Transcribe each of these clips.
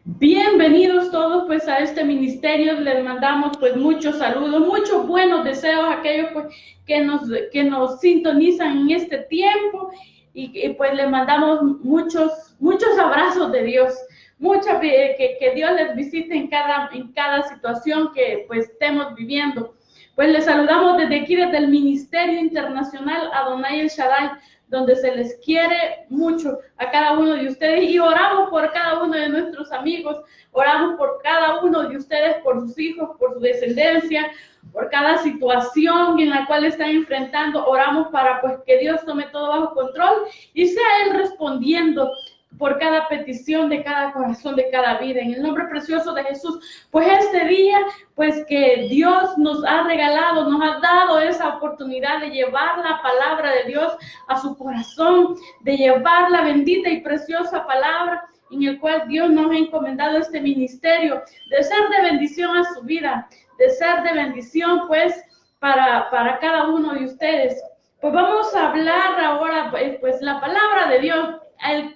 Bienvenidos todos pues a este ministerio, les mandamos pues muchos saludos, muchos buenos deseos a aquellos pues que nos sintonizan en este tiempo y pues les mandamos muchos abrazos de Dios, que Dios les visite en cada situación que pues estemos viviendo. Pues les saludamos desde aquí, desde el Ministerio Internacional Adonai El Shaddai, donde se les quiere mucho a cada uno de ustedes y oramos por cada uno de nuestros amigos, oramos por cada uno de ustedes, por sus hijos, por su descendencia, por cada situación en la cual están enfrentando, oramos para pues que Dios tome todo bajo control y sea Él respondiendo por cada petición de cada corazón, de cada vida, en el nombre precioso de Jesús. Pues este día, pues que Dios nos ha regalado, nos ha dado esa oportunidad de llevar la palabra de Dios a su corazón, de llevar la bendita y preciosa palabra en el cual Dios nos ha encomendado este ministerio, de ser de bendición a su vida, de ser de bendición pues para cada uno de ustedes. Pues vamos a hablar ahora pues la palabra de Dios.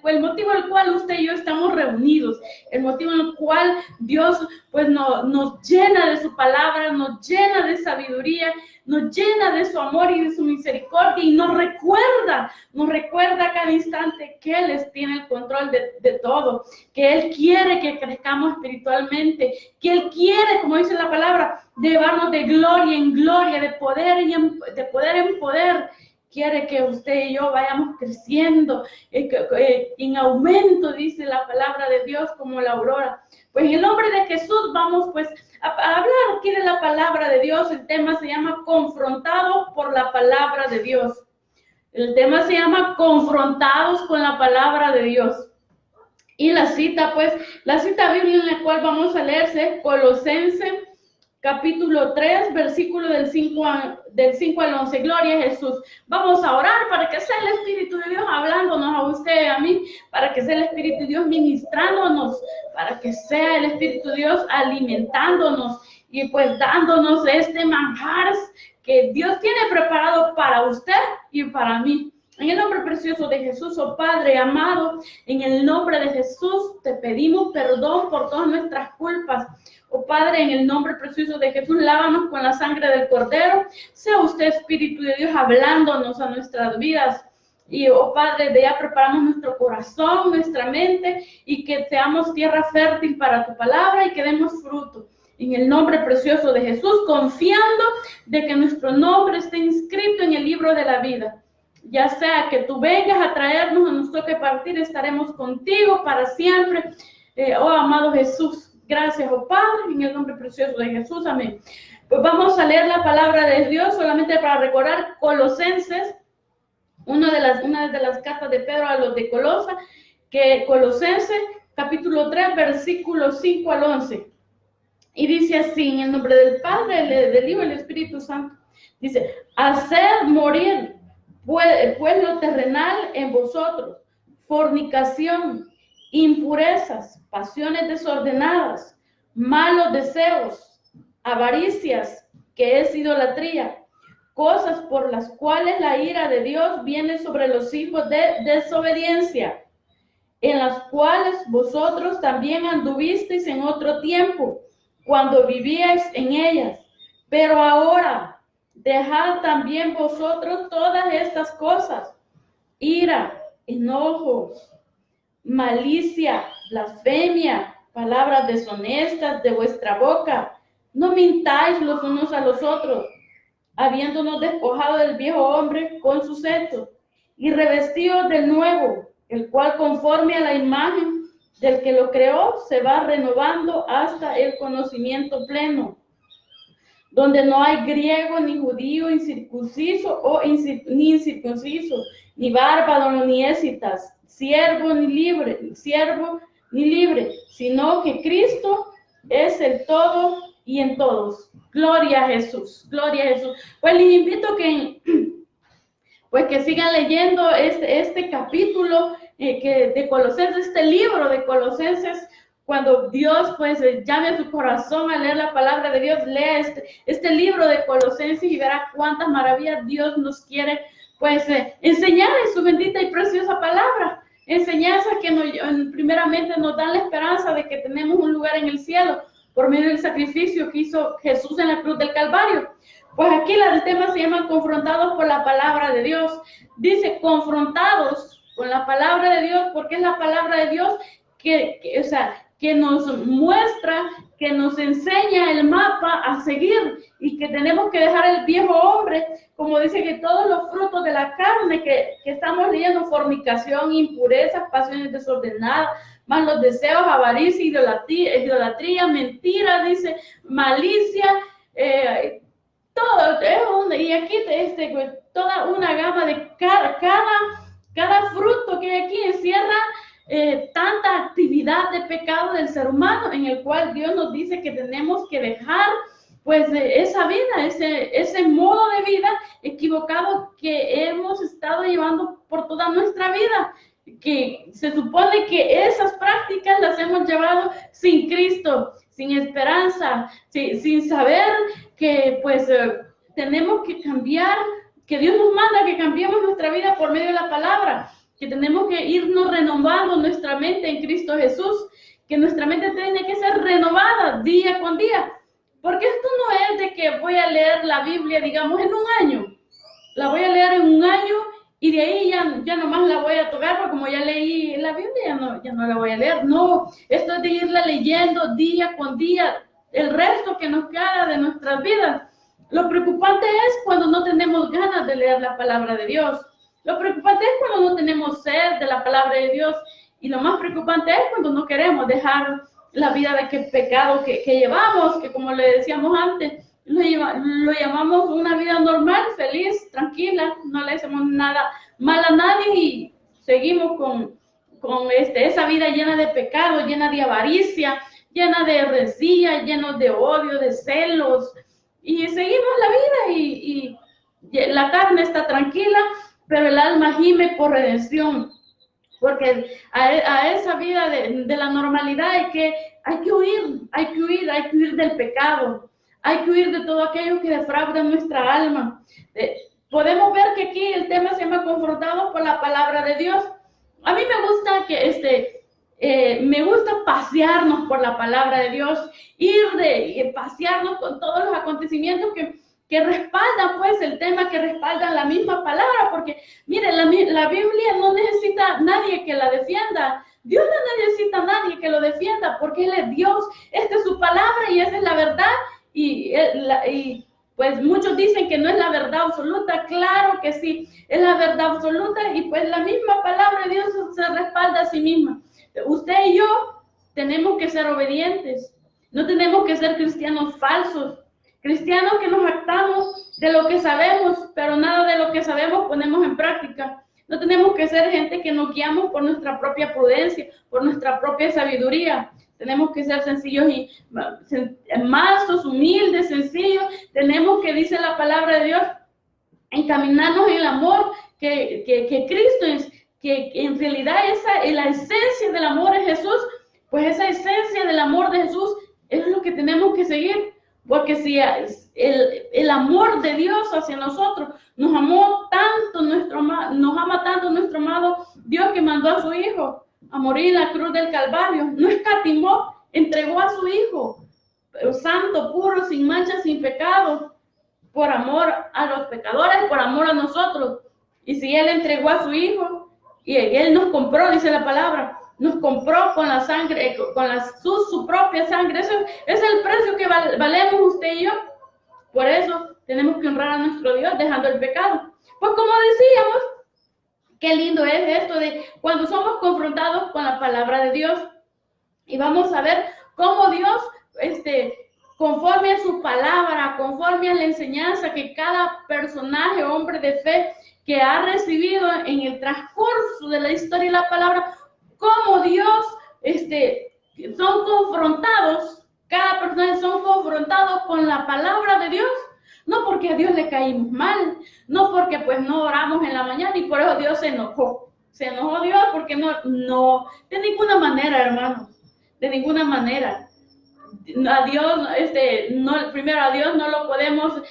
El motivo al cual usted y yo estamos reunidos, el motivo en el cual Dios pues nos llena de su palabra, nos llena de sabiduría, nos llena de su amor y de su misericordia y nos recuerda a cada instante que Él tiene el control de todo, que Él quiere que crezcamos espiritualmente, que Él quiere, como dice la palabra, llevarnos de gloria en gloria, de poder en poder. Quiere que usted y yo vayamos creciendo en aumento, dice la palabra de Dios, como la aurora. Pues en el nombre de Jesús vamos pues a hablar aquí de la palabra de Dios. El tema se llama confrontados por la palabra de Dios. El tema se llama confrontados con la palabra de Dios. Y la cita bíblica en la cual vamos a leerse, Colosenses capítulo 3, versículo del 5 al 11. Gloria a Jesús. Vamos a orar para que sea el Espíritu de Dios hablándonos a usted y a mí, para que sea el Espíritu de Dios ministrándonos, para que sea el Espíritu de Dios alimentándonos y pues dándonos este manjar que Dios tiene preparado para usted y para mí. En el nombre precioso de Jesús, oh Padre amado, en el nombre de Jesús te pedimos perdón por todas nuestras culpas. Oh Padre, en el nombre precioso de Jesús, lávanos con la sangre del Cordero. Sea usted, Espíritu de Dios, hablándonos a nuestras vidas. Y, oh Padre, de ya preparamos nuestro corazón, nuestra mente, y que seamos tierra fértil para tu palabra y que demos fruto. En el nombre precioso de Jesús, confiando de que nuestro nombre esté inscrito en el libro de la vida. Ya sea que tú vengas a traernos, a nos toque partir, estaremos contigo para siempre. Oh amado Jesús, gracias, oh Padre, en el nombre precioso de Jesús, amén. Pues vamos a leer la palabra de Dios solamente para recordar Colosenses, una de las cartas de Pedro a los de Colosa, que Colosenses capítulo 3, versículos 5 al 11. Y dice así, en el nombre del Padre, del Hijo y del Espíritu Santo. Dice, hacer morir pues lo terrenal en vosotros, fornicación, impurezas, pasiones desordenadas, malos deseos, avaricias, que es idolatría, cosas por las cuales la ira de Dios viene sobre los hijos de desobediencia, en las cuales vosotros también anduvisteis en otro tiempo, cuando vivíais en ellas, pero ahora dejad también vosotros todas estas cosas: ira, enojo, malicia, blasfemia, palabras deshonestas de vuestra boca. No mintáis los unos a los otros, habiéndonos despojado del viejo hombre con sus hechos, y revestidos del nuevo, el cual conforme a la imagen del que lo creó, se va renovando hasta el conocimiento pleno, donde no hay griego, ni judío, incircunciso ni incircunciso, ni bárbaro, ni escitas, siervo ni libre, sino que Cristo es el todo y en todos. Gloria a Jesús, gloria a Jesús. Pues les invito que sigan leyendo este capítulo de Colosenses, este libro de Colosenses. Cuando Dios pues llame a su corazón a leer la palabra de Dios, lea este libro de Colosenses y verá cuántas maravillas Dios nos quiere pues enseñar en su bendita y preciosa palabra. enseñanzas que primeramente nos dan la esperanza de que tenemos un lugar en el cielo por medio del sacrificio que hizo Jesús en la cruz del Calvario. Pues aquí el tema se llama confrontados por la palabra de Dios. Dice confrontados con la palabra de Dios, porque es la palabra de Dios que nos muestra, que nos enseña el mapa a seguir y que tenemos que dejar el viejo hombre, como dice que todos los frutos de la carne que estamos leyendo, fornicación, impurezas, pasiones desordenadas, más los deseos, avaricia, idolatría, mentira, dice, malicia, todo, y aquí toda una gama de cada fruto que hay aquí encierra tanta actividad de pecado del ser humano, en el cual Dios nos dice que tenemos que dejar pues esa vida, ese modo de vida equivocado que hemos estado llevando por toda nuestra vida, que se supone que esas prácticas las hemos llevado sin Cristo, sin esperanza, sin saber que pues tenemos que cambiar, que Dios nos manda que cambiemos nuestra vida por medio de la palabra, que tenemos que irnos renovando nuestra mente en Cristo Jesús, que nuestra mente tiene que ser renovada día con día, porque esto no es de que voy a leer la Biblia, digamos, en un año, la voy a leer en un año y de ahí ya nomás la voy a tocar, porque como ya leí la Biblia, ya no la voy a leer. No, esto es de irla leyendo día con día, el resto que nos queda de nuestras vidas. Lo preocupante es cuando no tenemos ganas de leer la palabra de Dios. Lo preocupante es cuando no tenemos sed de la palabra de Dios. Y lo más preocupante es cuando no queremos dejar la vida de aquel pecado que llevamos, que como le decíamos antes, lo llamamos una vida normal, feliz, tranquila, no le hacemos nada mal a nadie y seguimos con esa vida llena de pecado, llena de avaricia, llena de rencilla, llenos de odio, de celos, y seguimos la vida y la carne está tranquila, pero el alma gime por redención, porque a esa vida de la normalidad hay que huir del pecado. Hay que huir de todo aquello que defrauda nuestra alma. Podemos ver que aquí el tema se llama confrontados por la palabra de Dios. A mí me gusta me gusta pasearnos por la palabra de Dios, pasearnos con todos los acontecimientos que respaldan pues el tema, que respaldan la misma palabra, porque mire, la Biblia no necesita nadie que la defienda. Dios no necesita a nadie que lo defienda, porque Él es Dios. Esta es su palabra y esa es la verdad. Y pues muchos dicen que no es la verdad absoluta. Claro que sí, es la verdad absoluta, y pues la misma palabra de Dios se respalda a sí misma. Usted y yo tenemos que ser obedientes, no tenemos que ser cristianos falsos, cristianos que nos jactamos de lo que sabemos, pero nada de lo que sabemos ponemos en práctica. No tenemos que ser gente que nos guiamos por nuestra propia prudencia, por nuestra propia sabiduría. Tenemos que ser sencillos y mansos, humildes, sencillos. Tenemos que, dice la palabra de Dios, encaminarnos en el amor que Cristo es, que en realidad la esencia del amor es Jesús. Pues esa esencia del amor de Jesús es lo que tenemos que seguir, porque si el amor de Dios hacia nosotros nos ama tanto nuestro amado Dios, que mandó a su Hijo a morir en la cruz del Calvario, no escatimó, entregó a su Hijo, santo, puro, sin mancha, sin pecado, por amor a los pecadores, por amor a nosotros. Y si Él entregó a su Hijo, y Él nos compró, dice la palabra, nos compró con la sangre, con su propia sangre. Ese es el precio que valemos usted y yo. Por eso tenemos que honrar a nuestro Dios dejando el pecado. Pues como decíamos, qué lindo es esto de cuando somos confrontados con la palabra de Dios. Y vamos a ver cómo Dios, conforme a su palabra, conforme a la enseñanza que cada personaje, hombre de fe, que ha recibido en el transcurso de la historia y la palabra, cómo Dios, son confrontados, cada persona son confrontados con la palabra de Dios. No porque a Dios le caímos mal, no porque pues no oramos en la mañana y por eso Dios se enojó. Se enojó Dios porque no, de ninguna manera, hermanos, de ninguna manera. A Dios, primero a Dios no lo podemos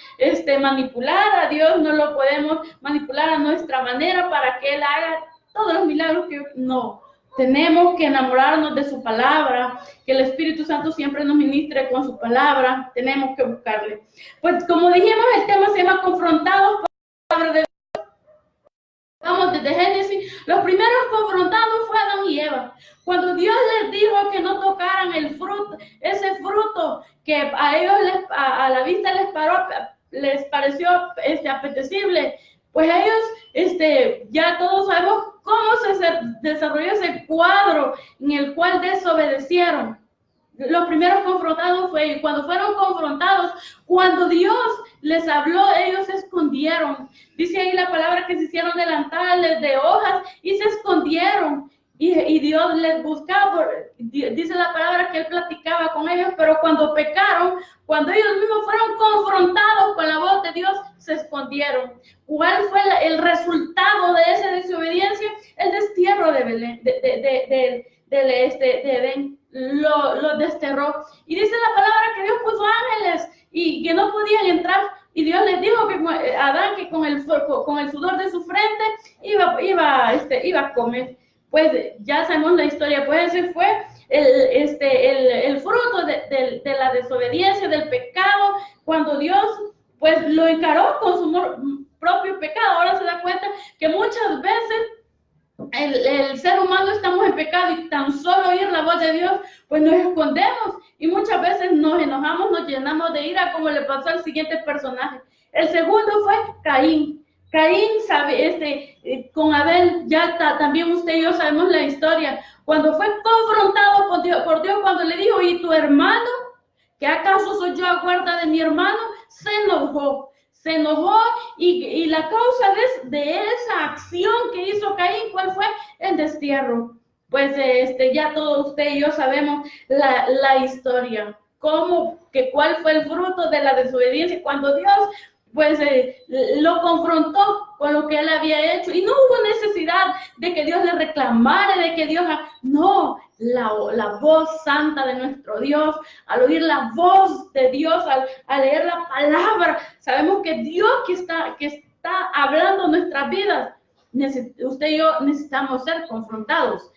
manipular, a Dios no lo podemos manipular a nuestra manera para que Él haga todos los milagros que no. Tenemos que enamorarnos de su palabra, que el Espíritu Santo siempre nos ministre con su palabra, tenemos que buscarle. Pues como dijimos, el tema se llama confrontados por la palabra de Dios. Vamos desde Génesis, los primeros confrontados fue Adán y Eva. Cuando Dios les dijo que no tocaran el fruto, ese fruto que a ellos a la vista les pareció apetecible, pues ellos, ya todos sabemos cómo se desarrolló ese cuadro en el cual desobedecieron. Los primeros confrontados fue, cuando fueron confrontados, cuando Dios les habló, ellos se escondieron. Dice ahí la palabra que se hicieron delantales de hojas y se escondieron. Y Dios les buscaba, dice la palabra que Él platicaba con ellos, pero cuando pecaron, cuando ellos mismos fueron confrontados con la voz de Dios, se escondieron. ¿Cuál fue el resultado de esa desobediencia? El destierro de Belén, de Edén. Lo desterró. Y dice la palabra que Dios puso ángeles y que no podían entrar. Y Dios les dijo que Adán, que con el sudor de su frente iba a comer. Pues ya sabemos la historia, pues ese fue el fruto de la desobediencia, del pecado, cuando Dios pues lo encaró con su propio pecado. Ahora se da cuenta que muchas veces el ser humano estamos en pecado y tan solo oír la voz de Dios, pues nos escondemos y muchas veces nos enojamos, nos llenamos de ira, como le pasó al siguiente personaje. El segundo fue Caín. Caín con Abel, también usted y yo sabemos la historia, cuando fue confrontado por Dios, cuando le dijo, ¿y tu hermano? ¿Que acaso soy yo a guarda de mi hermano? Se enojó y la causa de esa acción que hizo Caín, ¿cuál fue? El destierro. Pues ya todos usted y yo sabemos la historia, cuál fue el fruto de la desobediencia, cuando Dios pues lo confrontó con lo que él había hecho y no hubo necesidad de que Dios le reclamara, de que Dios, no, la voz santa de nuestro Dios, al oír la voz de Dios, al leer la palabra, sabemos que Dios que está hablando en nuestras vidas, usted y yo necesitamos ser confrontados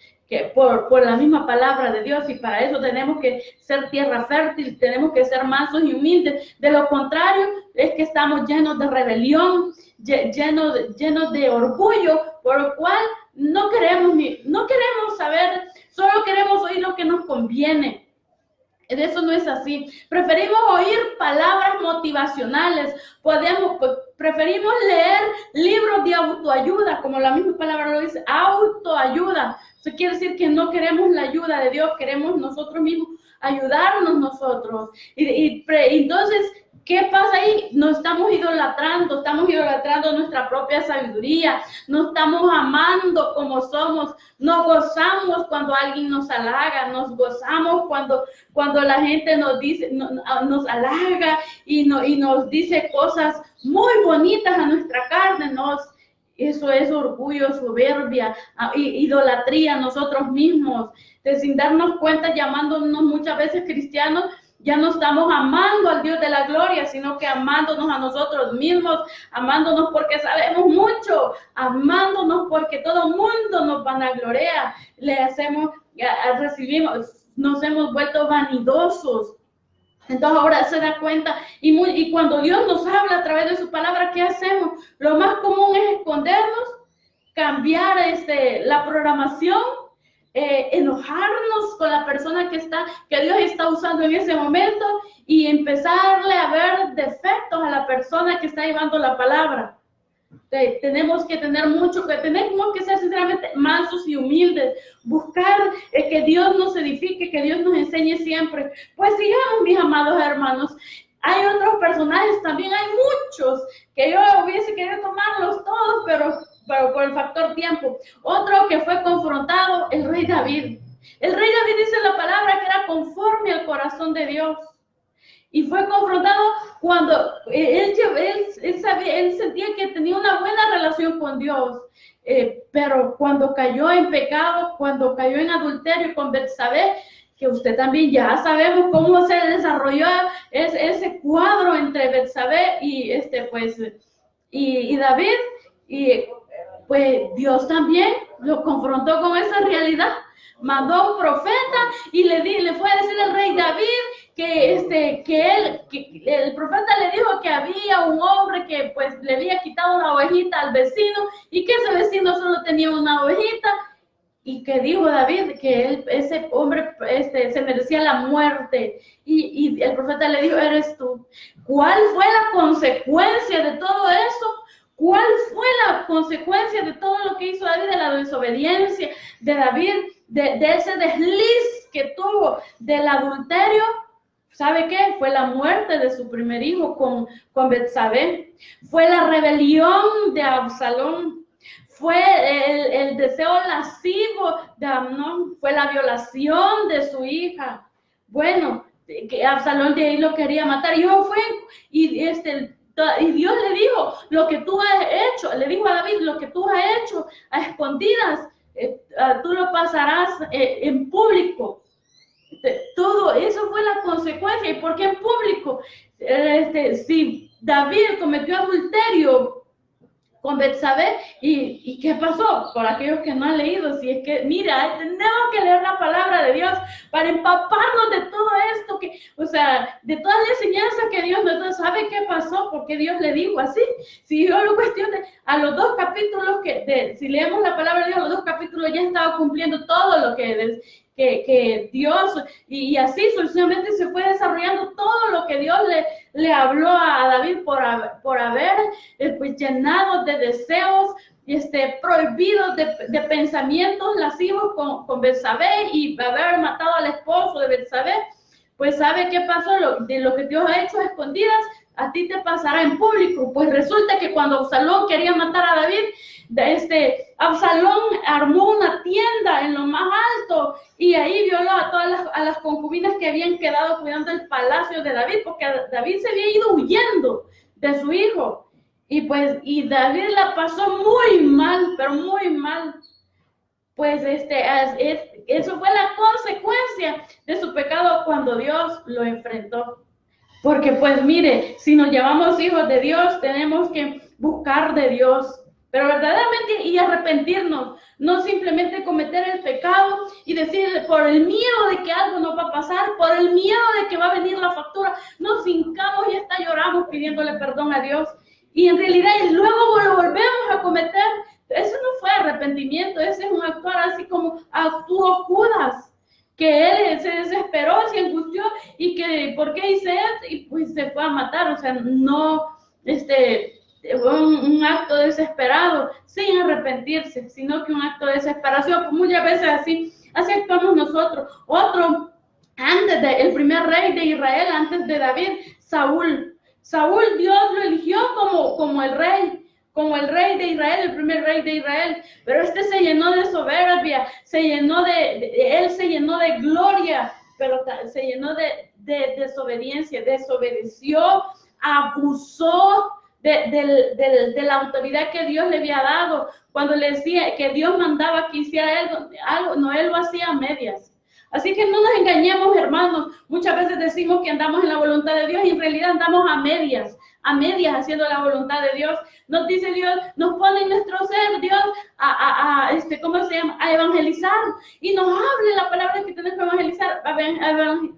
por la misma palabra de Dios, y para eso tenemos que ser tierra fértil, tenemos que ser mansos y humildes. De lo contrario es que estamos llenos de rebelión, llenos de orgullo, por lo cual no queremos saber, solo queremos oír lo que nos conviene. Eso no es así. Preferimos oír palabras motivacionales, preferimos leer libros de autoayuda, como la misma palabra lo dice, autoayuda. Eso quiere decir que no queremos la ayuda de Dios, queremos nosotros mismos ayudarnos nosotros. Entonces, ¿qué pasa ahí? Nos estamos idolatrando nuestra propia sabiduría, nos estamos amando como somos, nos gozamos cuando alguien nos halaga, nos gozamos cuando la gente nos halaga y nos dice cosas muy bonitas a nuestra carne. Eso es orgullo, soberbia, idolatría a nosotros mismos, sin darnos cuenta, llamándonos muchas veces cristianos. Ya no estamos amando al Dios de la gloria, sino que amándonos a nosotros mismos, amándonos porque sabemos mucho, amándonos porque todo el mundo nos vanagloria, nos hemos vuelto vanidosos. Entonces ahora se da cuenta, y cuando Dios nos habla a través de su palabra, ¿qué hacemos? Lo más común es escondernos, cambiar la programación, enojarnos con la persona que Dios está usando en ese momento y empezarle a ver defectos a la persona que está llevando la palabra. Tenemos que tenemos que ser sinceramente mansos y humildes, buscar que Dios nos edifique, que Dios nos enseñe siempre. Pues sigamos, mis amados hermanos. Hay otros personajes, también hay muchos que yo hubiese querido tomarlos todos, pero por el factor tiempo. Otro que fue confrontado, el rey David. El rey David dice la palabra que era conforme al corazón de Dios. Y fue confrontado cuando él sentía que tenía una buena relación con Dios. Pero cuando cayó en pecado, cuando cayó en adulterio con Betsabé, que usted también ya sabemos cómo se desarrolló ese cuadro entre Betsabé y David. pues Dios también lo confrontó con esa realidad. Mandó a un profeta y le fue a decir al rey David que el profeta le dijo que había un hombre que pues le había quitado una ovejita al vecino y que ese vecino solo tenía una ovejita. Y que dijo David que ese hombre se merecía la muerte. Y el profeta le dijo, eres tú. ¿Cuál fue la consecuencia de todo eso? ¿Cuál fue la consecuencia de todo lo que hizo David, de la desobediencia de David, de ese desliz que tuvo, del adulterio? ¿Sabe qué? Fue la muerte de su primer hijo con Betsabé. Fue la rebelión de Absalón. Fue el deseo lascivo de Amnón, fue la violación de su hija. Bueno, que Absalón de ahí lo quería matar. Y Dios le dijo, lo que tú has hecho, le dijo a David, lo que tú has hecho a escondidas, tú lo pasarás en público. Todo eso fue la consecuencia. ¿Y por qué en público? Si David cometió adulterio con Betsabé, ¿y qué pasó? Por aquellos que no han leído, si es que, mira, tenemos que leer la palabra de Dios para empaparnos de todo esto, de toda la enseñanza que Dios nos sabe qué pasó, porque Dios le dijo así. Si yo lo cuestiono, a los 2 capítulos, si leemos la palabra de Dios, a los 2 capítulos ya estaba cumpliendo todo lo que Dios, y así sucesivamente se fue desarrollando todo lo que Dios le habló a David por haber pues, llenado de deseos prohibidos, de pensamientos lascivos con Betsabé y haber matado al esposo de Betsabé. Pues ¿sabe qué pasó? De lo que Dios ha hecho a escondidas, a ti te pasará en público. Pues resulta que cuando Absalón quería matar a David, Absalón armó una tienda en lo más alto y ahí violó a todas las concubinas que habían quedado cuidando el palacio de David, porque David se había ido huyendo de su hijo. Y David la pasó muy mal, pero muy mal. Pues eso fue la consecuencia de su pecado cuando Dios lo enfrentó. Porque pues mire, si nos llamamos hijos de Dios, tenemos que buscar de Dios, pero verdaderamente y arrepentirnos, no simplemente cometer el pecado y decir por el miedo de que algo nos va a pasar, por el miedo de que va a venir la factura, nos hincamos y hasta lloramos pidiéndole perdón a Dios. Y en realidad luego lo volvemos a cometer. Eso no fue arrepentimiento, ese es un actuar así como actuó Judas, que él se desesperó, se angustió y que ¿por qué hice esto? Y pues se fue a matar. O sea, no fue un acto desesperado sin arrepentirse, sino que un acto de desesperación. Pues muchas veces así actuamos nosotros. Otro, el primer rey de Israel, antes de David, Saúl, Dios lo eligió como el rey de Israel, el primer rey de Israel, pero se llenó de soberbia, él se llenó de gloria, pero se llenó de desobediencia, desobedeció, abusó de la autoridad que Dios le había dado. Cuando le decía que Dios mandaba que hiciera algo, no, él lo hacía a medias. Así que no nos engañemos, hermanos. Muchas veces decimos que andamos en la voluntad de Dios y en realidad andamos a medias haciendo la voluntad de Dios. Nos dice Dios, nos pone en nuestro ser Dios a evangelizar y nos hable la palabra que tenemos que evangelizar.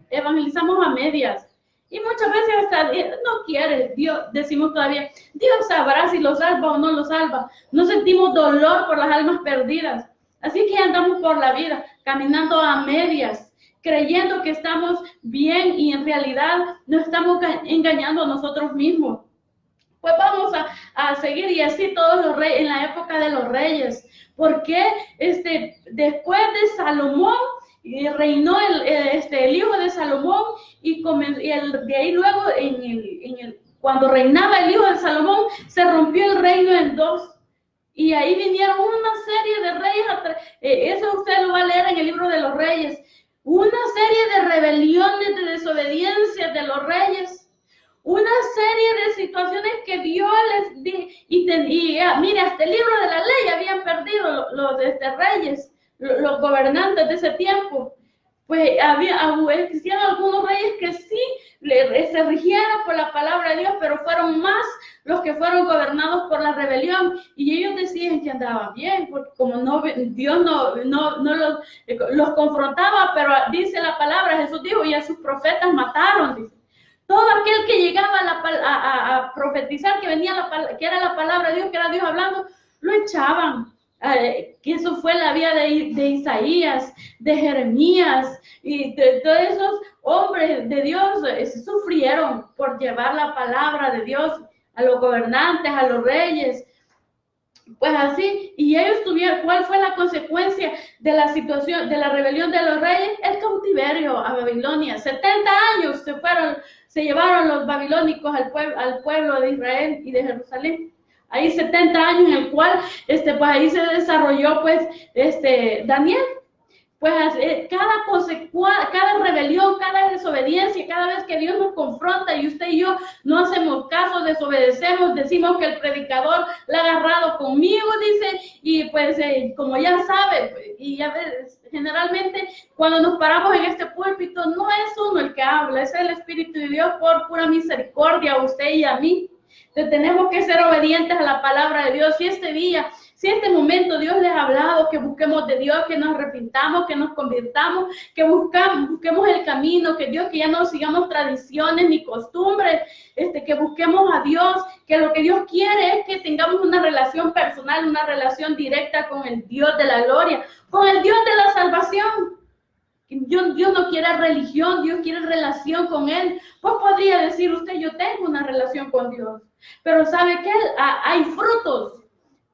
Evangelizamos a medias. Y muchas veces hasta no quiere, Dios, decimos todavía, Dios sabrá si lo salva o no lo salva. No sentimos dolor por las almas perdidas. Así que andamos por la vida, caminando a medias, creyendo que estamos bien y en realidad nos estamos engañando a nosotros mismos. Pues vamos a seguir y así todos los reyes, en la época de los reyes. Porque después de Salomón, reinó el hijo de Salomón de ahí luego cuando reinaba el hijo de Salomón, se rompió el reino en 2. Y ahí vinieron una serie de reyes, eso usted lo va a leer en el libro de los reyes, una serie de rebeliones, de desobediencias de los reyes, una serie de situaciones que Dios les dijo, mire, hasta el libro de la ley habían perdido los reyes, los gobernantes de ese tiempo. pues existían algunos reyes que sí se rigieron por la palabra de Dios, pero fueron más los que fueron gobernados por la rebelión, y ellos decían que andaban bien, porque como Dios no los confrontaba, pero dice la palabra, Jesús dijo, y a sus profetas mataron, dice. Todo aquel que llegaba a profetizar que que era la palabra de Dios, que era Dios hablando, lo echaban. Que eso fue la vida de Isaías, de Jeremías, y de todos esos hombres de Dios sufrieron por llevar la palabra de Dios a los gobernantes, a los reyes. Pues así, y ellos tuvieron, ¿cuál fue la consecuencia de la situación, de la rebelión de los reyes? El cautiverio a Babilonia. 70 años se llevaron los babilónicos al pueblo de Israel y de Jerusalén. Ahí 70 años en el cual, pues ahí se desarrolló, pues, Daniel. Pues cada rebelión, cada desobediencia, cada vez que Dios nos confronta y usted y yo no hacemos caso, desobedecemos, decimos que el predicador la ha agarrado conmigo, dice, y pues como ya sabe, y ya ves, generalmente cuando nos paramos en este púlpito no es uno el que habla, es el Espíritu de Dios por pura misericordia a usted y a mí. Entonces tenemos que ser obedientes a la palabra de Dios. Y este día, si este momento Dios les ha hablado, que busquemos de Dios, que nos arrepintamos, que nos convirtamos, que busquemos el camino, que ya no sigamos tradiciones ni costumbres, que busquemos a Dios, que lo que Dios quiere es que tengamos una relación personal, una relación directa con el Dios de la gloria, con el Dios de la salvación. Dios no quiere religión, Dios quiere relación con Él. Pues podría decir usted, yo tengo una relación con Dios, pero ¿sabe qué? Hay frutos.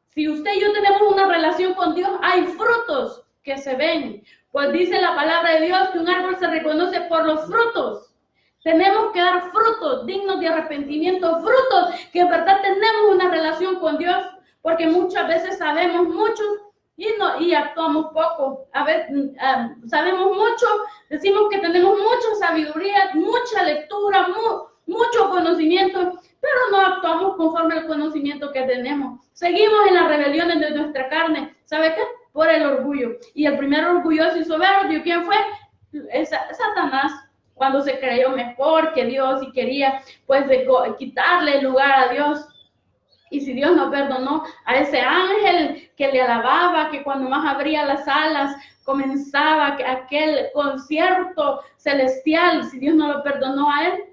Si usted y yo tenemos una relación con Dios, hay frutos que se ven. Pues dice la palabra de Dios que un árbol se reconoce por los frutos. Tenemos que dar frutos dignos de arrepentimiento, frutos que en verdad tenemos una relación con Dios, porque muchas veces sabemos mucho y actuamos poco. A veces sabemos mucho, decimos que tenemos mucha sabiduría, mucha lectura, mucho conocimiento, pero no actuamos conforme al conocimiento que tenemos. Seguimos en las rebeliones de nuestra carne. ¿Sabe qué? Por el orgullo. Y el primer orgulloso y soberbio, ¿quién fue? Satanás, cuando se creyó mejor que Dios y quería pues quitarle el lugar a Dios. Y si Dios no perdonó a ese ángel que le alababa, que cuando más abría las alas comenzaba aquel concierto celestial, si Dios no lo perdonó a él,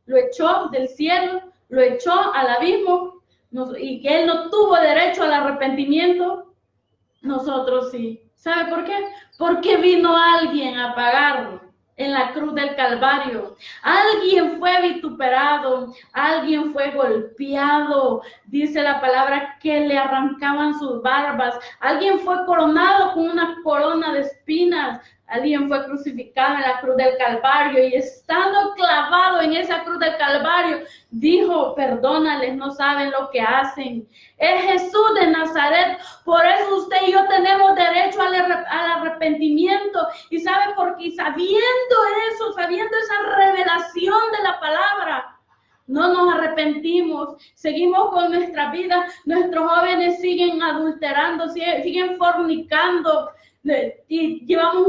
lo echó del cielo, lo echó al abismo, y que él no tuvo derecho al arrepentimiento, nosotros sí. ¿Sabe por qué? Porque vino alguien a pagarlo. En la cruz del Calvario, alguien fue vituperado, alguien fue golpeado, dice la palabra que le arrancaban sus barbas, alguien fue coronado con una corona de espinas, alguien fue crucificado en la cruz del Calvario, y estando clavado en esa cruz del Calvario, dijo, perdónales, no saben lo que hacen. Es Jesús de Nazaret. Por eso usted y yo tenemos derecho al arrepentimiento. ¿Y sabe por qué? Sabiendo eso, sabiendo esa revelación de la palabra, no nos arrepentimos, seguimos con nuestra vida. Nuestros jóvenes siguen adulterando, siguen fornicando, y llevamos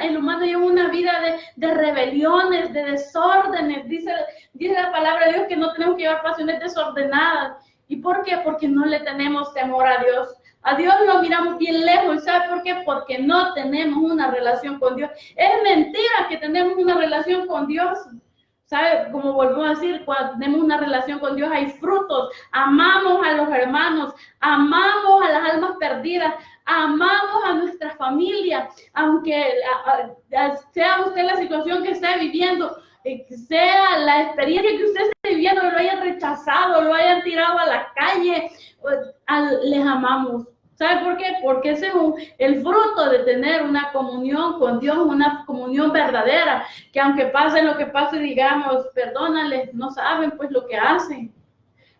el humano lleva una vida de rebeliones, de desórdenes. Dice la palabra de Dios que no tenemos que llevar pasiones desordenadas. ¿Y por qué? Porque no le tenemos temor a Dios. A Dios lo miramos bien lejos. ¿Y sabe por qué? Porque no tenemos una relación con Dios. Es mentira que tenemos una relación con Dios. ¿Sabe? Como volvemos a decir, cuando tenemos una relación con Dios hay frutos. Amamos a los hermanos, amamos a las almas perdidas, amamos a nuestra familia, aunque sea usted la situación que esté viviendo, sea la experiencia que usted esté viviendo, lo hayan rechazado, lo hayan tirado a la calle, les amamos. ¿Sabe por qué? Porque ese es el fruto de tener una comunión con Dios, una comunión verdadera, que aunque pase lo que pase, digamos, perdónales, no saben pues lo que hacen.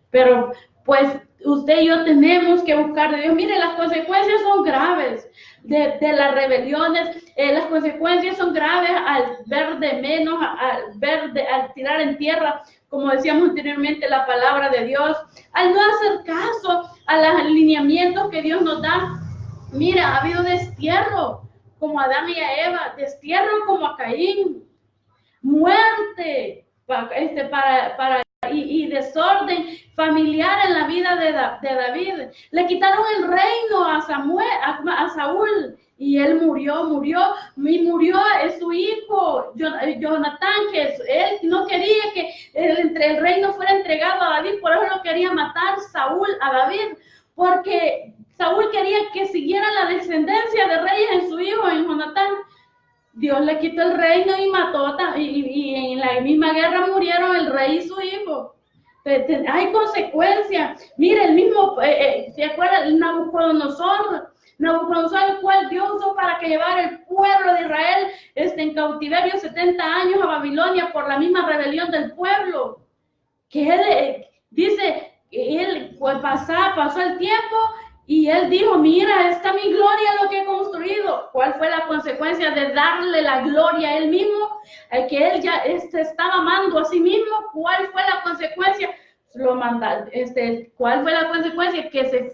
Pero pues usted y yo tenemos que buscar de Dios. Mire, las consecuencias son graves de las rebeliones. Las consecuencias son graves al ver de menos, al tirar en tierra, como decíamos anteriormente, la palabra de Dios, al no hacer caso a los alineamientos que Dios nos da. Mira, ha habido destierro como a Adán y a Eva, destierro como a Caín, muerte y desorden familiar en la vida de David. Le quitaron el reino a Saúl, y él murió su hijo Jonatán, que él no quería que el reino fuera entregado a David, por eso lo quería matar Saúl a David, porque Saúl quería que siguiera la descendencia de reyes en su hijo, en Jonatán. Dios le quitó el reino y mató, y en la misma guerra murieron el rey y su hijo. Hay consecuencias. Mire, el mismo, ¿se acuerda? Nabucodonosor, el cual Dios usó para que llevara el pueblo de Israel en cautiverio 70 años a Babilonia por la misma rebelión del pueblo. Que él dice, él pues, pasó el tiempo y él dijo, mira, esta mi gloria lo que he construido. ¿Cuál fue la consecuencia de darle la gloria a él mismo? Que él ya estaba amando a sí mismo. ¿Cuál fue la consecuencia? ¿Cuál fue la consecuencia? Que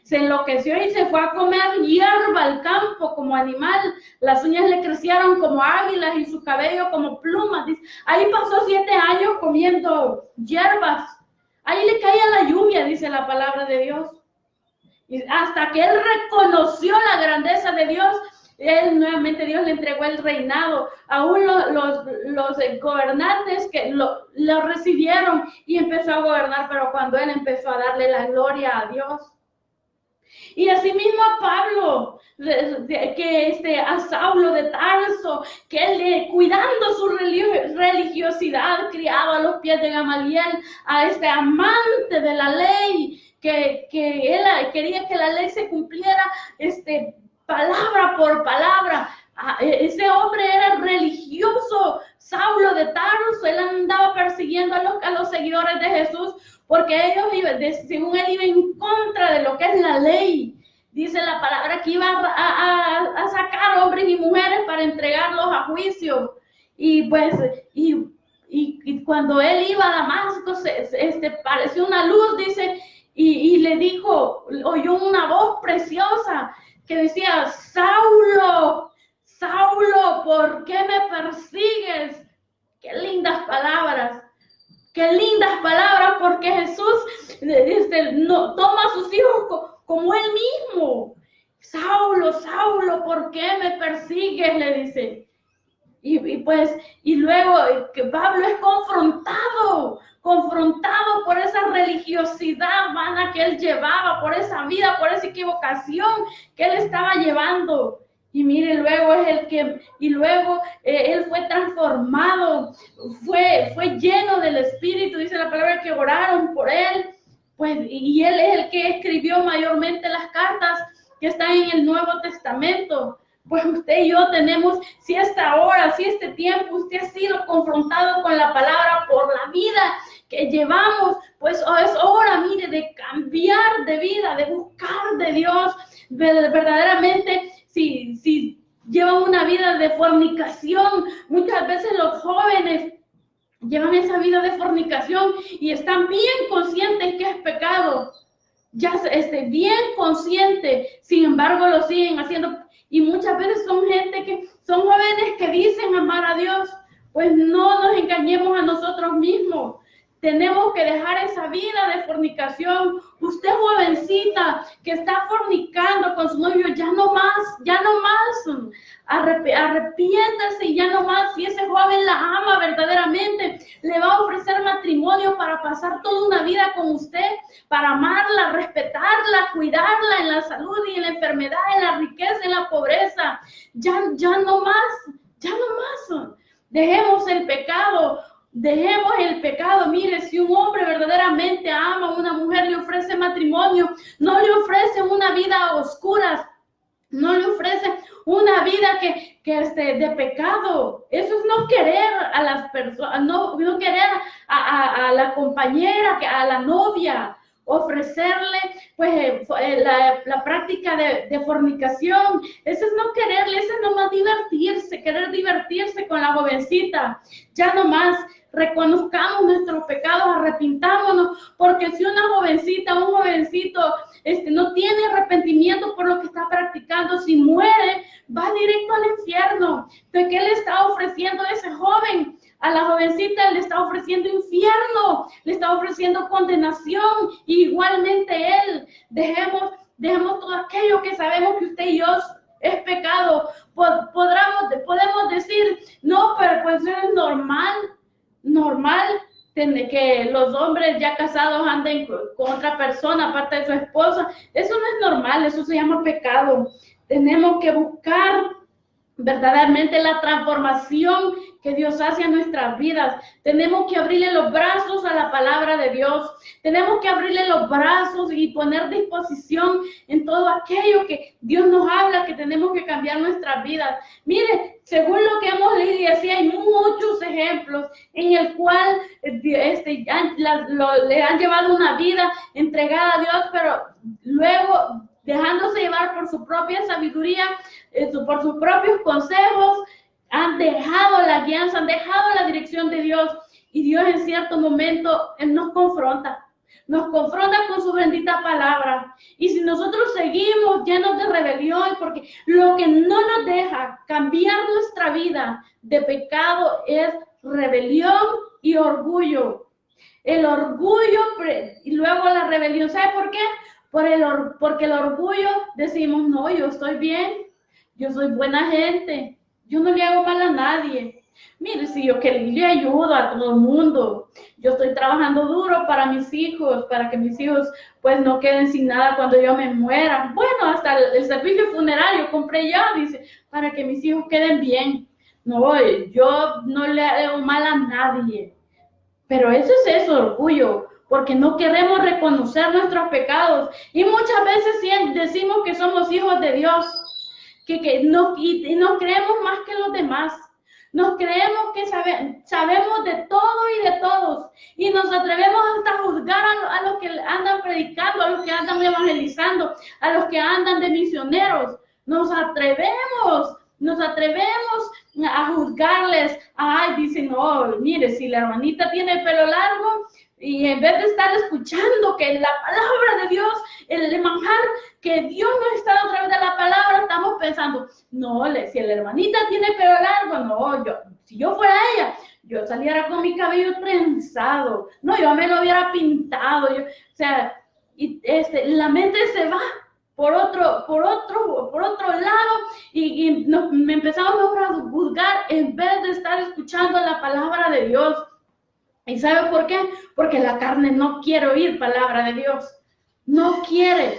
se enloqueció y se fue a comer hierba al campo como animal. Las uñas le crecieron como águilas y su cabello como plumas. Ahí pasó 7 años comiendo hierbas. Ahí le caía la lluvia, dice la palabra de Dios. Y hasta que él reconoció la grandeza de Dios, nuevamente Dios le entregó el reinado. Aún los gobernantes que lo recibieron y empezó a gobernar, pero cuando él empezó a darle la gloria a Dios. Y asimismo a Pablo, a Saulo de Tarso, que él cuidando su religiosidad, criado a los pies de Gamaliel, a este amante de la ley, que él quería que la ley se cumpliera palabra por palabra. Ese hombre era religioso, Saulo de Tarso. Él andaba persiguiendo a los seguidores de Jesús, porque ellos, según él, iba en contra de lo que es la ley. Dice la palabra que iba a sacar hombres y mujeres para entregarlos a juicio. Y pues, y cuando él iba a Damasco, pareció una luz, dice, y le dijo, oyó una voz preciosa que decía, Saulo, Saulo, ¿por qué me persigues? Qué lindas palabras, porque Jesús toma a sus hijos como él mismo. Saulo, Saulo, ¿por qué me persigues? Le dice. Y luego que Pablo es confrontado por esa religiosidad vana que él llevaba, por esa vida, por esa equivocación que él estaba llevando. Y mire, luego él fue transformado, fue lleno del Espíritu, dice la palabra que oraron por él, pues, y él es el que escribió mayormente las cartas que están en el Nuevo Testamento. Pues usted y yo tenemos, si esta hora, si este tiempo usted ha sido confrontado con la palabra por la vida que llevamos, pues es hora, mire, de cambiar de vida, de buscar de Dios. Verdaderamente, si llevan una vida de fornicación, muchas veces los jóvenes llevan esa vida de fornicación y están bien conscientes que es pecado, ya bien consciente, sin embargo lo siguen haciendo. Y muchas veces son jóvenes que dicen amar a Dios. Pues no nos engañemos a nosotros mismos. Tenemos que dejar esa vida de fornicación. Usted, jovencita, que está fornicando con su novio, ya no más. Arrepiéntase y ya no más. Si ese joven la ama verdaderamente, le va a ofrecer matrimonio para pasar toda una vida con usted, para amarla, respetarla, cuidarla en la salud y en la enfermedad, en la riqueza, en la pobreza. Ya no más. Dejemos el pecado. Mire, si un hombre verdaderamente ama a una mujer, le ofrece matrimonio, no le ofrece una vida a oscuras, no le ofrece una vida que de pecado. Eso es no querer a las personas, no querer a la compañera, a la novia, ofrecerle pues la práctica de fornicación. Eso es no quererle, eso es nomás querer divertirse con la jovencita. Ya no más. reconozcamos nuestros pecados, arrepintámonos, porque si una jovencita, un jovencito, no tiene arrepentimiento por lo que está practicando, si muere, va directo al infierno. Entonces, ¿qué le está ofreciendo ese joven? A la jovencita le está ofreciendo infierno, le está ofreciendo condenación, y igualmente él. Dejemos todo aquello que sabemos que usted y yo es pecado. Podemos decir, no, pero pues es normal que los hombres ya casados anden con otra persona aparte de su esposa. Eso no es normal, eso se llama pecado. Tenemos que buscar verdaderamente la transformación que Dios hace en nuestras vidas. Tenemos que abrirle los brazos a la palabra de Dios. Tenemos que abrirle los brazos y poner disposición en todo aquello que Dios nos habla, que tenemos que cambiar nuestras vidas. Mire, según lo que hemos leído y así, hay muchos ejemplos en el cual le han llevado una vida entregada a Dios, pero luego, dejándose llevar por su propia sabiduría, por sus propios consejos, han dejado la guianza, han dejado la dirección de Dios, y Dios en cierto momento nos confronta con su bendita palabra. Y si nosotros seguimos llenos de rebelión, porque lo que no nos deja cambiar nuestra vida de pecado es rebelión y orgullo. El orgullo y luego la rebelión. ¿Sabe por qué? Porque el orgullo decimos, no, yo estoy bien, yo soy buena gente, yo no le hago mal a nadie. Mire, si yo que le ayudo a todo el mundo, yo estoy trabajando duro para mis hijos, para que mis hijos pues no queden sin nada cuando yo me muera. Bueno, hasta el servicio funerario compré ya, dice, para que mis hijos queden bien. No, yo no le hago mal a nadie. Pero eso es orgullo, porque no queremos reconocer nuestros pecados. Y muchas veces decimos que somos hijos de Dios, y nos creemos más que los demás. Nos creemos que sabemos de todo y de todos. Y nos atrevemos hasta a juzgar a los que andan predicando, a los que andan evangelizando, a los que andan de misioneros. Nos atrevemos a juzgarles. Ay, dicen, no, mire, si la hermanita tiene pelo largo, y en vez de estar escuchando que la palabra de Dios, el manjar que Dios nos está dando a través de la palabra, estamos pensando, no, si la hermanita tiene pelo largo, no, si yo fuera ella, yo saliera con mi cabello trenzado, no, yo me lo hubiera pintado, la mente se va por otro lado, y me empezamos a juzgar en vez de estar escuchando la palabra de Dios. ¿Y sabe por qué? Porque la carne no quiere oír palabra de Dios. No quiere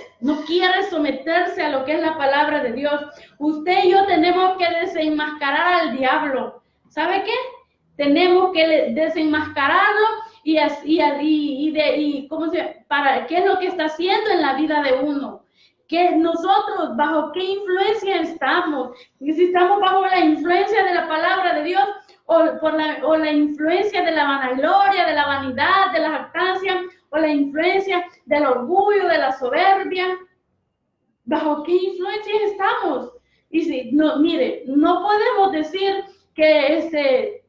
someterse a lo que es la palabra de Dios. Usted y yo tenemos que desenmascarar al diablo. ¿Sabe qué? Tenemos que desenmascararlo para qué es lo que está haciendo en la vida de uno. Que nosotros, bajo qué influencia estamos. Y si estamos bajo la influencia de la palabra de Dios, o la influencia de la vanagloria, de la vanidad, de la jactancia, o la influencia del orgullo, de la soberbia. ¿Bajo qué influencia estamos? Y si, no, mire, no podemos decir que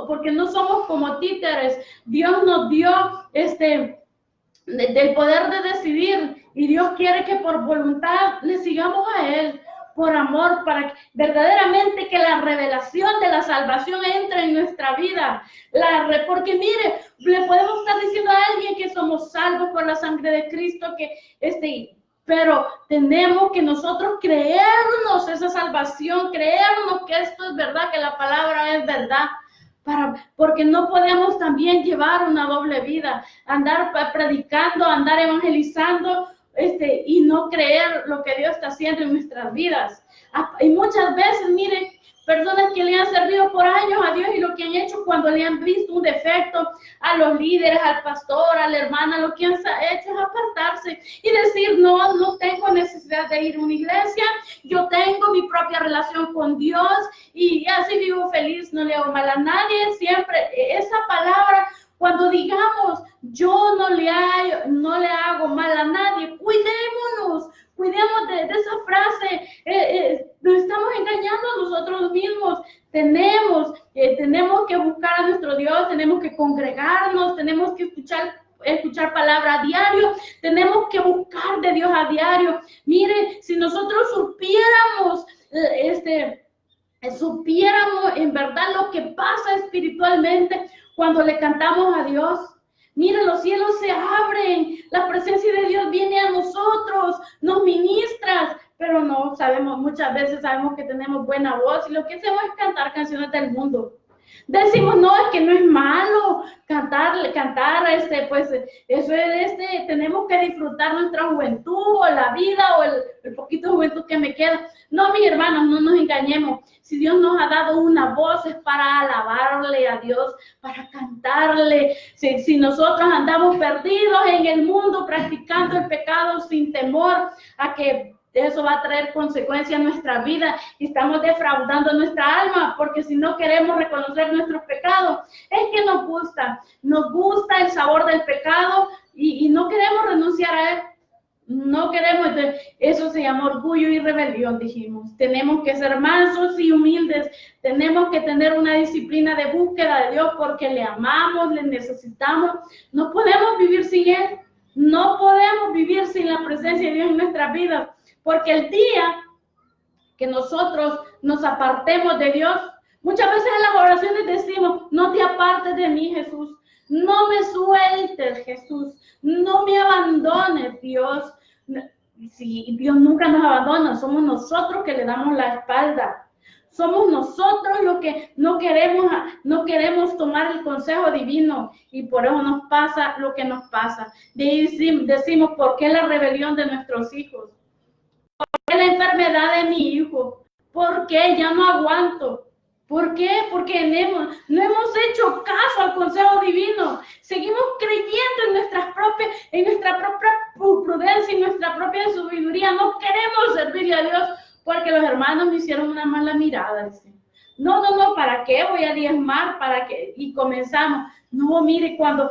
porque no somos como títeres. Dios nos dio del poder de decidir, y Dios quiere que por voluntad le sigamos a Él, por amor, para que verdaderamente que la revelación de la salvación entre en nuestra vida. Porque mire, le podemos estar diciendo a alguien que somos salvos por la sangre de Cristo, pero tenemos que nosotros creernos esa salvación, creernos que esto es verdad, que la palabra es verdad. Porque no podemos también llevar una doble vida, andar predicando, andar evangelizando, y no creer lo que Dios está haciendo en nuestras vidas. Y muchas veces, miren, personas que le han servido por años a Dios, y lo que han hecho cuando le han visto un defecto a los líderes, al pastor, a la hermana, lo que han hecho es apartarse y decir, no tengo necesidad de ir a una iglesia, yo tengo mi propia relación con Dios y así vivo feliz, no le hago mal a nadie. Siempre esa palabra, cuando digamos, yo no le hago mal a nadie, cuidemos de esa frase. Nos estamos engañando a nosotros mismos. Tenemos tenemos que buscar a nuestro Dios, tenemos que congregarnos, tenemos que escuchar palabra a diario, tenemos que buscar de Dios a diario. Mire, si nosotros supiéramos en verdad lo que pasa espiritualmente cuando le cantamos a Dios. Mire, los cielos se abren, la presencia de Dios viene a nosotros, nos ministra, pero no sabemos, muchas veces sabemos que tenemos buena voz y lo que hacemos es cantar canciones del mundo. Decimos, no, es que no es malo cantar, pues eso es, tenemos que disfrutar nuestra juventud o la vida o el poquito de juventud que me queda. No, mis hermanos, no nos engañemos. Si Dios nos ha dado una voz es para alabarle a Dios, para cantarle. Si nosotros andamos perdidos en el mundo practicando el pecado sin temor a que eso va a traer consecuencias en nuestra vida y estamos defraudando nuestra alma, porque si no queremos reconocer nuestros pecados, es que nos gusta el sabor del pecado y no queremos renunciar a él. No queremos, eso se llama orgullo y rebelión, dijimos. Tenemos que ser mansos y humildes, tenemos que tener una disciplina de búsqueda de Dios porque le amamos, le necesitamos. No podemos vivir sin él, no podemos vivir sin la presencia de Dios en nuestras vidas. Porque el día que nosotros nos apartemos de Dios, muchas veces en las oraciones decimos, no te apartes de mí, Jesús, no me sueltes, Jesús, no me abandones, Dios. Si Dios nunca nos abandona, somos nosotros que le damos la espalda. Somos nosotros los que no queremos tomar el consejo divino y por eso nos pasa lo que nos pasa. Decimos, ¿por qué la rebelión de nuestros hijos? ¿Por qué la enfermedad de mi hijo? ¿Por qué ya no aguanto? ¿Por qué? Porque no hemos hecho caso al consejo divino. Seguimos creyendo en nuestra propia prudencia y nuestra propia sabiduría. No queremos servirle a Dios porque los hermanos me hicieron una mala mirada. No, ¿para qué voy a diezmar? ¿Para qué? Y comenzamos. No, mire, cuando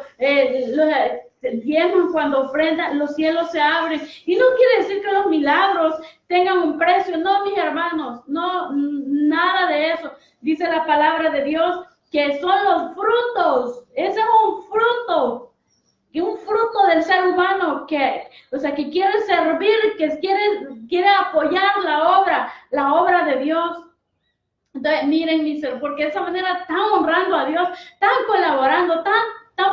diezman, cuando ofrendan, los cielos se abren. Y no quiere decir que los milagros tengan un precio. No, mis hermanos, no, nada de eso. Dice la palabra de Dios que son los frutos. Ese es un fruto del ser humano que quiere servir, que quiere apoyar la obra de Dios. Entonces, miren, porque de esa manera están honrando a Dios, están colaborando, están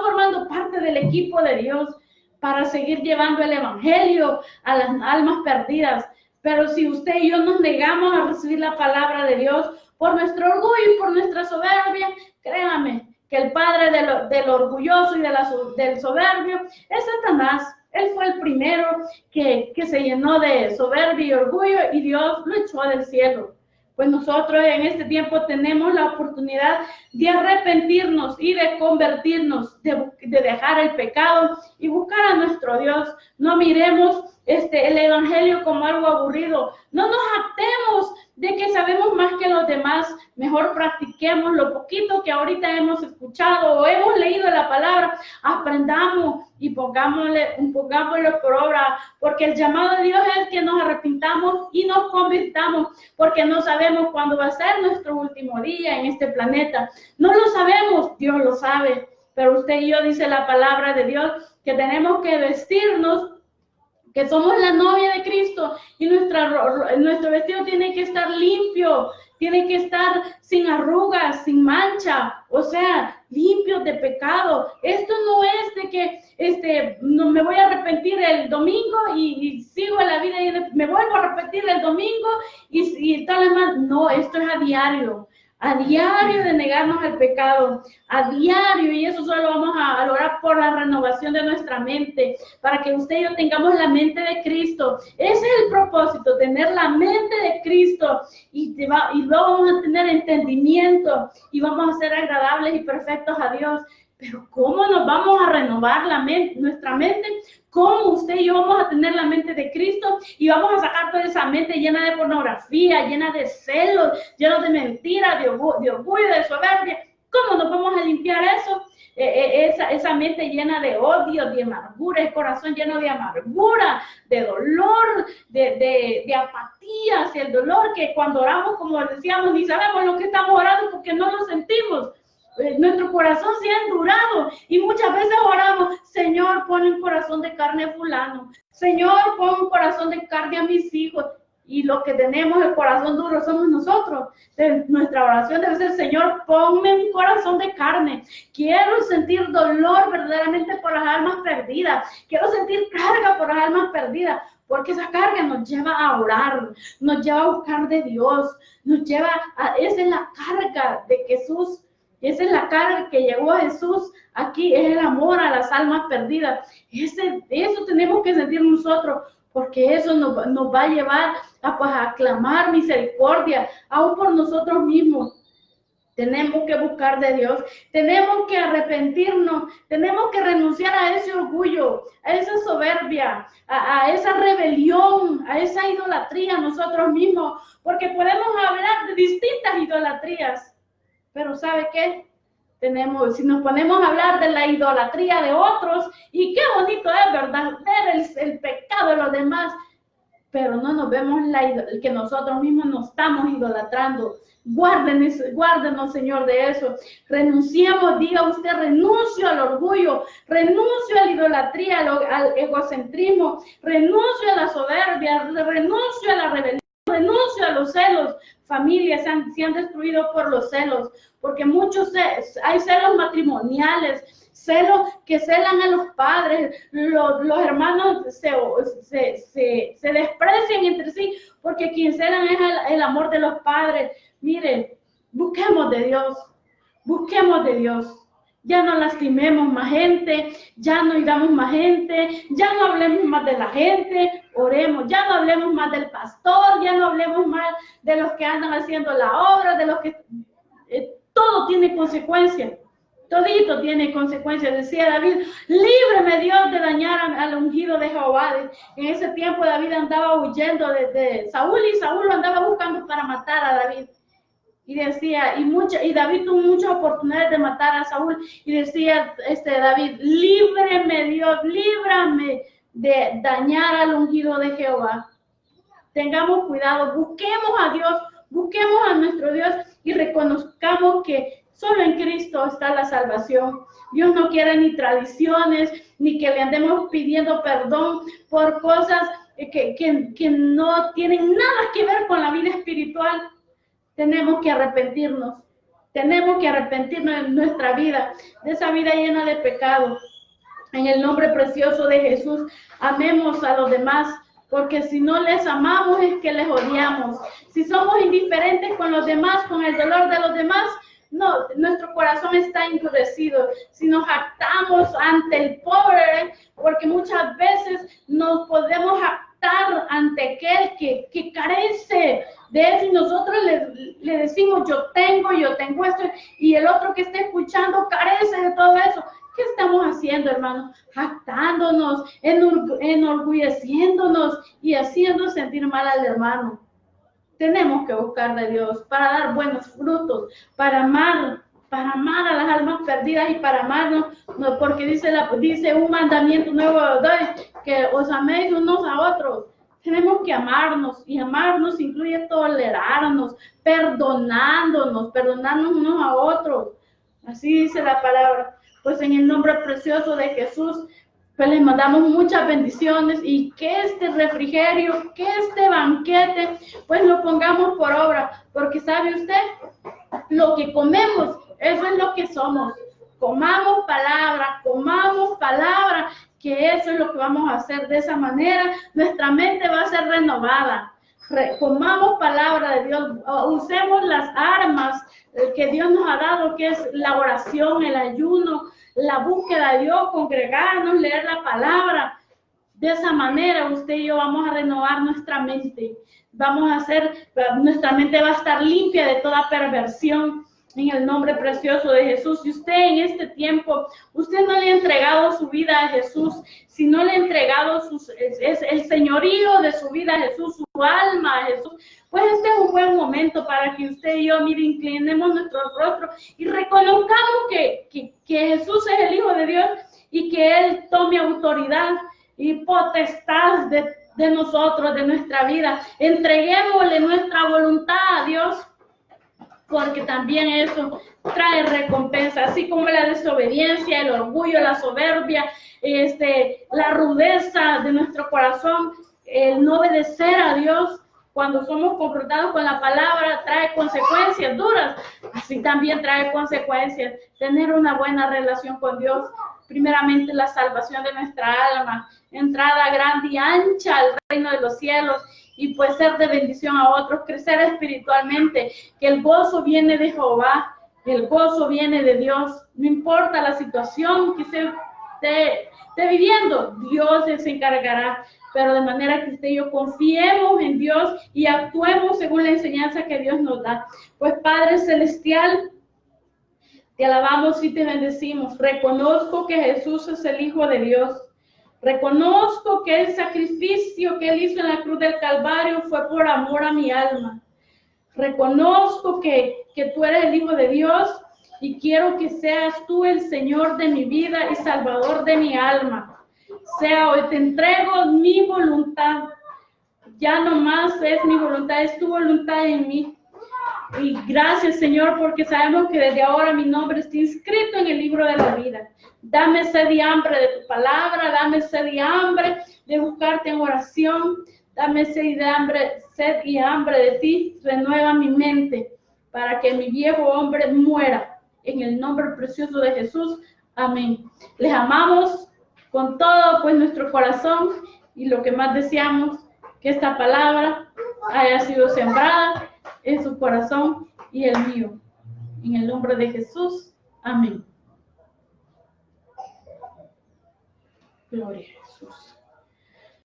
formando parte del equipo de Dios para seguir llevando el evangelio a las almas perdidas. Pero si usted y yo nos negamos a recibir la palabra de Dios por nuestro orgullo y por nuestra soberbia, créame que el padre del orgulloso y del soberbio es Satanás. Él fue el primero que se llenó de soberbia y orgullo y Dios lo echó del cielo. Pues nosotros en este tiempo tenemos la oportunidad de arrepentirnos y de convertirnos, de dejar el pecado y buscar a nuestro Dios. No miremos el evangelio como algo aburrido. No nos jactemos de que sabemos más que los demás. Mejor practiquemos lo poquito que ahorita hemos escuchado o hemos leído la palabra. Aprendamos y pongámoslo por obra, porque el llamado de Dios es que nos arrepintamos y nos convirtamos, porque no sabemos cuándo va a ser nuestro último día en este planeta. No lo sabemos, Dios lo sabe, pero usted y yo, dice la palabra de Dios, que tenemos que vestirnos, que somos la novia de Cristo y nuestro vestido tiene que estar limpio, tiene que estar sin arrugas, sin mancha, o sea, limpios de pecado. Esto no es de que no me voy a arrepentir el domingo y sigo en la vida y me vuelvo a arrepentir el domingo y tal más. No, esto es a diario de negarnos al pecado, a diario, y eso solo vamos a lograr por la renovación de nuestra mente, para que usted y yo tengamos la mente de Cristo. Ese es el propósito, tener la mente de Cristo, y luego vamos a tener entendimiento, y vamos a ser agradables y perfectos a Dios. Pero ¿cómo nos vamos a renovar nuestra mente? ¿Cómo usted y yo vamos a tener la mente de Cristo y vamos a sacar toda esa mente llena de pornografía, llena de celos, llena de mentiras, de orgullo, de soberbia? ¿Cómo nos vamos a limpiar eso? Esa mente llena de odio, de amargura, el corazón lleno de amargura, de dolor, de apatía hacia el dolor, que cuando oramos, como decíamos, ni sabemos lo que estamos orando porque no lo sentimos. Nuestro corazón se ha endurado y muchas veces oramos, Señor, pon un corazón de carne a fulano, Señor, pon un corazón de carne a mis hijos. Y lo que tenemos el corazón duro somos nosotros. Nuestra oración debe ser, Señor, ponme un corazón de carne. Quiero sentir dolor verdaderamente por las almas perdidas. Quiero sentir carga por las almas perdidas. Porque esa carga nos lleva a orar, nos lleva a buscar de Dios, nos lleva a... Esa es la carga de Jesús. Esa es la carga que llegó a Jesús aquí, es el amor a las almas perdidas. Eso tenemos que sentir nosotros, porque eso nos va a llevar a clamar misericordia, aún por nosotros mismos. Tenemos que buscar de Dios, tenemos que arrepentirnos, tenemos que renunciar a ese orgullo, a esa soberbia, a esa rebelión, a esa idolatría nosotros mismos, porque podemos hablar de distintas idolatrías, pero ¿sabe qué? Si nos ponemos a hablar de la idolatría de otros, y qué bonito es, ¿verdad? Ver el pecado de los demás, pero no nos vemos que nosotros mismos nos estamos idolatrando. Guárdenos, Señor, de eso. Renunciemos, diga usted, renuncio al orgullo, renuncio a la idolatría, al egocentrismo, renuncio a la soberbia, renuncio a la rebelión, renuncio a los celos. Familias se han destruido por los celos, porque hay celos matrimoniales, celos que celan a los padres, los hermanos se desprecian entre sí, porque quien celan es el amor de los padres. Miren, busquemos de Dios, ya no lastimemos más gente, ya no hagamos más gente, ya no hablemos más de la gente, oremos, ya no hablemos más del pastor, ya no hablemos más de los que andan haciendo la obra, de los que todo tiene consecuencias. Todito tiene consecuencias. Decía David, líbreme Dios de dañar al ungido de Jehová. En ese tiempo David andaba huyendo de Saúl, y Saúl lo andaba buscando para matar a David. Y decía, y David tuvo muchas oportunidades de matar a Saúl, y decía David, líbreme Dios, líbrame de dañar al ungido de Jehová. Tengamos cuidado, busquemos a Dios, busquemos a nuestro Dios y reconozcamos que solo en Cristo está la salvación. Dios no quiere ni tradiciones, ni que le andemos pidiendo perdón por cosas que no tienen nada que ver con la vida espiritual. Tenemos que arrepentirnos de nuestra vida, de esa vida llena de pecado. En el nombre precioso de Jesús, amemos a los demás, porque si no les amamos es que les odiamos. Si somos indiferentes con los demás, con el dolor de los demás, no, nuestro corazón está endurecido. Si nos jactamos ante el pobre, porque muchas veces nos podemos jactar ante aquel que carece de eso, y nosotros le decimos, yo tengo esto, y el otro que está escuchando carece de todo eso. ¿Qué estamos haciendo, hermanos? Jactándonos, enorgulleciéndonos y haciendo sentir mal al hermano. Tenemos que buscar de Dios para dar buenos frutos, para amar a las almas perdidas y para amarnos, porque dice un mandamiento nuevo doy, que os améis unos a otros. Tenemos que amarnos, y amarnos incluye tolerarnos, perdonarnos unos a otros. Así dice la palabra. Pues en el nombre precioso de Jesús, pues les mandamos muchas bendiciones, y que este refrigerio, que este banquete, pues lo pongamos por obra, porque sabe usted, lo que comemos, eso es lo que somos. Comamos palabra, que eso es lo que vamos a hacer. De esa manera, nuestra mente va a ser renovada. Comamos palabra de Dios, usemos las armas que Dios nos ha dado, que es la oración, el ayuno, la búsqueda de Dios, congregarnos, leer la palabra. De esa manera usted y yo vamos a renovar nuestra mente. Nuestra mente va a estar limpia de toda perversión, En el nombre precioso de Jesús. Si usted en este tiempo, usted no le ha entregado su vida a Jesús, si no le ha entregado el señorío de su vida a Jesús, su alma a Jesús, pues este es un buen momento para que usted y yo, mire, inclinemos nuestro rostro y reconozcamos que Jesús es el Hijo de Dios y que Él tome autoridad y potestad de nosotros, de nuestra vida. Entreguémosle nuestra voluntad a Dios, porque también eso trae recompensa, así como la desobediencia, el orgullo, la soberbia, la rudeza de nuestro corazón, el no obedecer a Dios cuando somos confrontados con la palabra trae consecuencias duras. Así también trae consecuencias tener una buena relación con Dios. Primeramente la salvación de nuestra alma, entrada grande y ancha al reino de los cielos, y pues ser de bendición a otros, crecer espiritualmente, que el gozo viene de Jehová, el gozo viene de Dios, no importa la situación que se esté viviendo, Dios se encargará, pero de manera que usted y yo confiemos en Dios y actuemos según la enseñanza que Dios nos da. Pues Padre Celestial, te alabamos y te bendecimos. Reconozco que Jesús es el Hijo de Dios. Reconozco que el sacrificio que Él hizo en la cruz del Calvario fue por amor a mi alma. Reconozco que tú eres el Hijo de Dios y quiero que seas tú el Señor de mi vida y Salvador de mi alma. Sea hoy, te entrego mi voluntad. Ya no más es mi voluntad, es tu voluntad en mí. Y gracias, Señor, porque sabemos que desde ahora mi nombre está inscrito en el libro de la vida. Dame sed y hambre de tu palabra, dame sed y hambre de buscarte en oración, dame sed y hambre de ti. Renueva mi mente para que mi viejo hombre muera. En el nombre precioso de Jesús. Amén. Les amamos con todo pues nuestro corazón, y lo que más deseamos, que esta palabra haya sido sembrada en su corazón y el mío. En el nombre de Jesús. Amén. Gloria a Jesús.